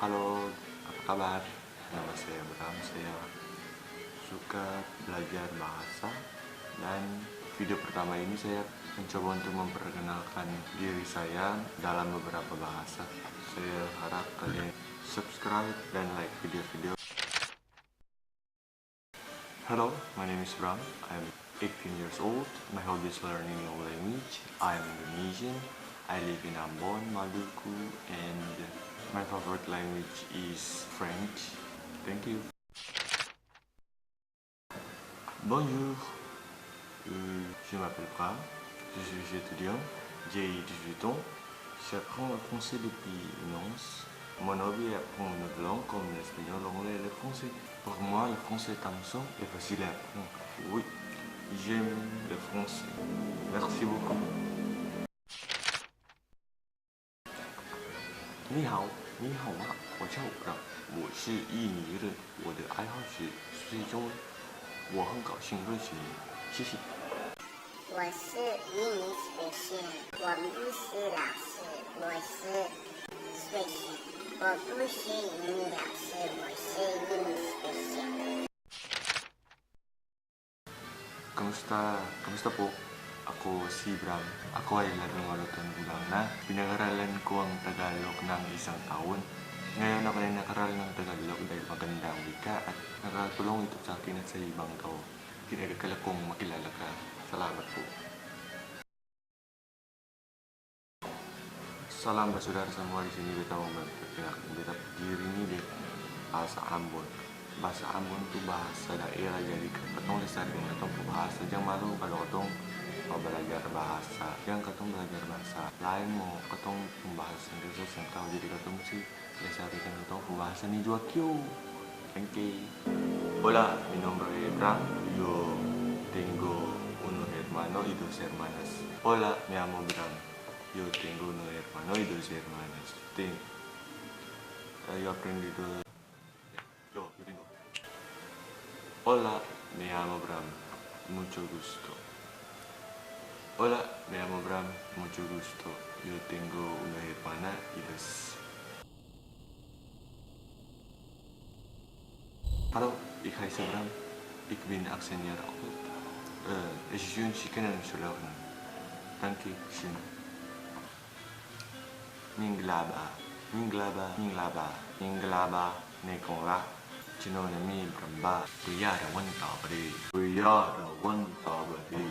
Halo, apa kabar? Nama saya Bram, saya suka belajar bahasa. Dan video pertama ini saya mencoba untuk memperkenalkan diri saya dalam beberapa bahasa. Saya harap kalian subscribe dan like video-video. Hello, my name is Bram. I'm 18 years old. My hobby is learning new language. I am Indonesian. I live in Ambon, Maluku, and my favorite language is French. Thank you. Bonjour. Je m'appelle Bram. Je suis étudiant. J'ai 18 ans. J'apprends le français depuis une once. Mon hobby est apprendre une autre langue comme l'espagnol, l'anglais et le français. Pour moi, le français est amusant et facile à apprendre. Oui, j'aime le français. Merci beaucoup. 你好，你好吗？我叫Bram，我是印尼人，我的爱好是学中文，我很高兴认识你，谢谢。我是印尼学生，我不是老师，我是学生。我不是印尼老师，我是印尼学生。Kamusta po? Ako si Bram. Ako ay 18 taon gulang na. Pinag-aralan ko ang Tagalog ng isang taon. Ngayon ako ay nakaral ng Tagalog dahil maganda ang wika at nakatulong ito sa akin at sa ibang tao. Kinagakala kong makilala ka. Salamat po. Salam saudara semua, di sini kita mau beta diri ini deh bahasa Ambon. Bahasa Ambon itu bahasa daerah, jadi ketong lestarikan ketong bahasa. Jangan malu kalau ketong mau belajar bahasa. Jangan ketong belajar bahasa lain mau ketong bahasa Indonesia yang tahu, jadi ketong sih lestarikan ketong bahasa ni juga kyo. Thank you. Hola, mi nombre es Bram. Yo tengo unos hermanos y dos hermanas. Hola, me llamo Bram. Yo tengo un hermano y dos hermanas. Yo aprendido. Yo tengo. Hola, me llamo Bram. Mucho gusto. Hola, me llamo Bram. Mucho gusto. Yo tengo una hermana y dos. Hallo, ik heet Bram. Ik ben 18 jaar oud. Ik ben chicken Sulaven. Dank je, Shin. Minglaba, ne con la. Chino ne mi bramba. Kuyara wan tabri.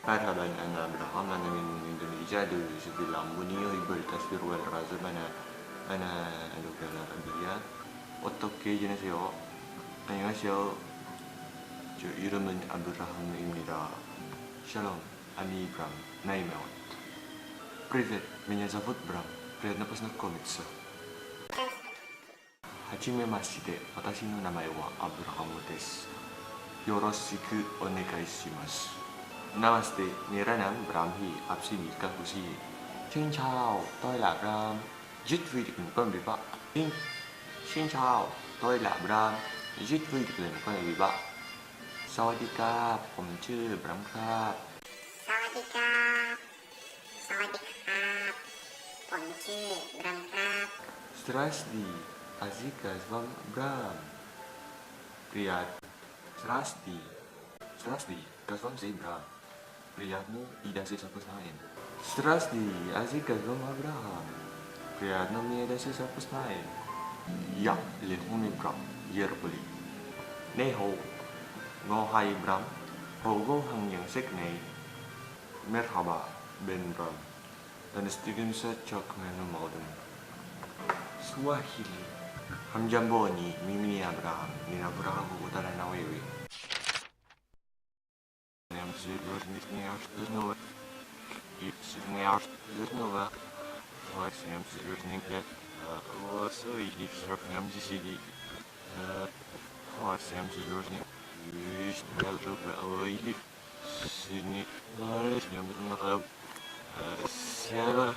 Marhaban, ana Abraham. Ana min Indonesia. Dari Lambunio. Ibu tasbir wal razab. Ana lokal Arabia. 어떻게 지내세요? 안녕하세요. 저 이름은 Abraham입니다. Shalom, ani Bram, naimeo. Привет, меня зовут Брам. Приятно познакомиться. Hajime mashite, watashi no namae wa Abraham desu. Yoroshiku onegai shimasu. Namaste, मेरा नाम Bram है, आपसे मिलकर खुशी है. Xin chào, tôi là Bram. Rất vui được làm quen với bạn. Xin chào, tôi là Bram. Rất vui được làm quen với bạn. Sawadika, ผมชื่อ Bram ครับ สวัสดีครับสวัสดีครับผมชื่อ Bram ครับ Zdrasty, Azika с вами Bram. Приятно. Zdrasty, как вам здесь Bram? Приятно и до встречи знаем. Zdrasty, Azika с вами Bram. Приятно мне до встречи знаем. Ya, lehumi Bram, yerbali. Neho, ngohai Bram, hogo hang yang seknei. Merhaba, Ben Bram. Dan istirahat cok menu maudum. Swahili. Hamjamboni, mimi Abraham, ni Abraham utara na wewe. Yang sibuk ni harus nova. Ni harus nova. Wah, yang sibuk ni ket. Wah, so ini serap yang sini. Wah, yang sibuk ni. Wis, kalau bawa ini sini. Harus yang bermakna. Siapa?